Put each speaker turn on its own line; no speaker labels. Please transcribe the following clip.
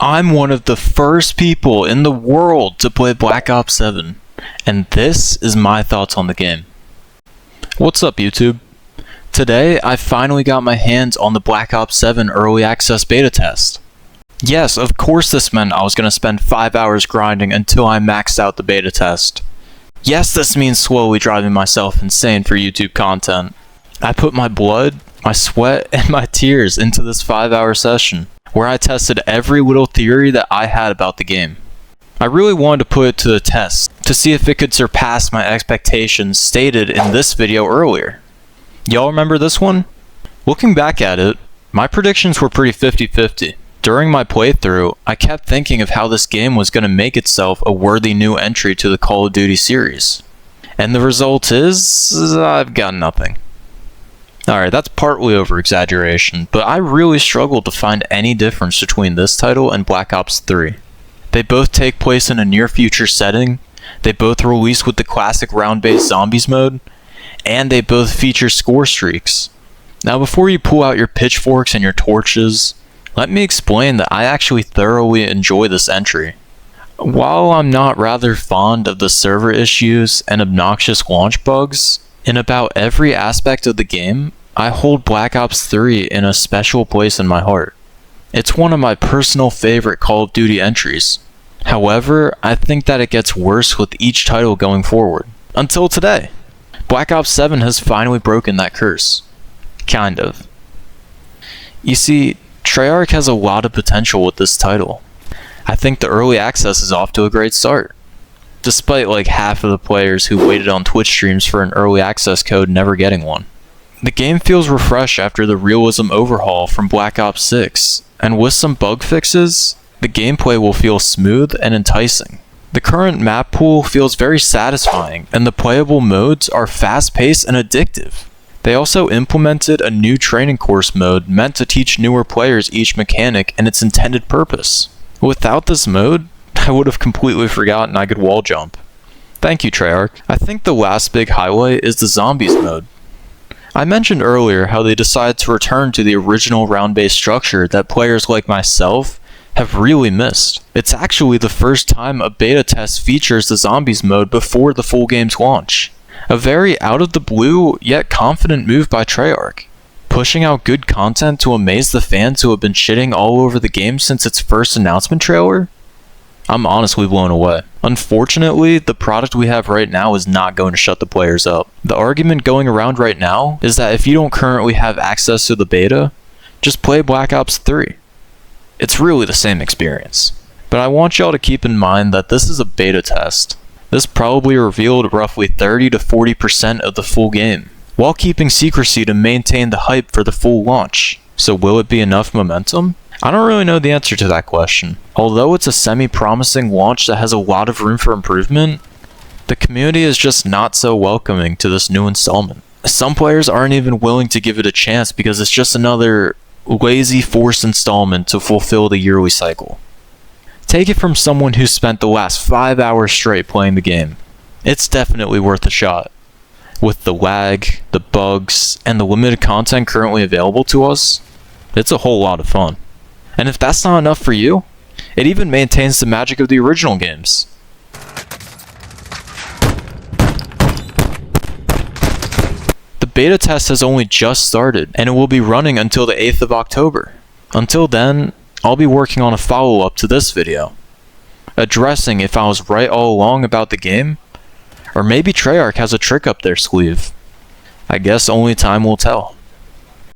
I'm one of the first people in the world to play Black Ops 7, and this is my thoughts on the game. What's up, YouTube? Today, I finally got my hands on the Black Ops 7 Early Access Beta test. Yes, of course this meant I was going to spend 5 hours grinding until I maxed out the beta test. Yes, this means slowly driving myself insane for YouTube content. I put my blood, my sweat, and my tears into this 5-hour session, where I tested every little theory that I had about the game. I really wanted to put it to the test, to see if it could surpass my expectations stated in this video earlier. Y'all remember this one? Looking back at it, my predictions were pretty 50-50. During my playthrough, I kept thinking of how this game was going to make itself a worthy new entry to the Call of Duty series. And the result is, I've got nothing. Alright, that's partly over-exaggeration, but I really struggled to find any difference between this title and Black Ops 3. They both take place in a near-future setting, they both release with the classic round-based zombies mode, and they both feature score streaks. Now before you pull out your pitchforks and your torches, let me explain that I actually thoroughly enjoy this entry. While I'm not rather fond of the server issues and obnoxious launch bugs, in about every aspect of the game, I hold Black Ops 3 in a special place in my heart. It's one of my personal favorite Call of Duty entries. However, I think that it gets worse with each title going forward. Until today. Black Ops 7 has finally broken that curse. Kind of. You see, Treyarch has a lot of potential with this title. I think the early access is off to a great start. Despite like half of the players who waited on Twitch streams for an early access code never getting one. The game feels refreshed after the realism overhaul from Black Ops 6, and with some bug fixes, the gameplay will feel smooth and enticing. The current map pool feels very satisfying, and the playable modes are fast-paced and addictive. They also implemented a new training course mode meant to teach newer players each mechanic and its intended purpose. Without this mode, I would have completely forgotten I could wall jump. Thank you, Treyarch. I think the last big highlight is the zombies mode. I mentioned earlier how they decided to return to the original round-based structure that players like myself have really missed. It's actually the first time a beta test features the zombies mode before the full game's launch. A very out-of-the-blue, yet confident move by Treyarch, pushing out good content to amaze the fans who have been shitting all over the game since its first announcement trailer? I'm honestly blown away. Unfortunately, the product we have right now is not going to shut the players up. The argument going around right now is that if you don't currently have access to the beta, just play Black Ops 3. It's really the same experience. But I want y'all to keep in mind that this is a beta test. This probably revealed roughly 30 to 40% of the full game, while keeping secrecy to maintain the hype for the full launch. So will it be enough momentum? I don't really know the answer to that question. Although it's a semi-promising launch that has a lot of room for improvement, the community is just not so welcoming to this new installment. Some players aren't even willing to give it a chance because it's just another lazy forced installment to fulfill the yearly cycle. Take it from someone who spent the last 5 hours straight playing the game. It's definitely worth a shot. With the lag, the bugs, and the limited content currently available to us, it's a whole lot of fun. And if that's not enough for you, it even maintains the magic of the original games. The beta test has only just started, and it will be running until the 8th of October. Until then, I'll be working on a follow-up to this video, addressing if I was right all along about the game, or maybe Treyarch has a trick up their sleeve. I guess only time will tell.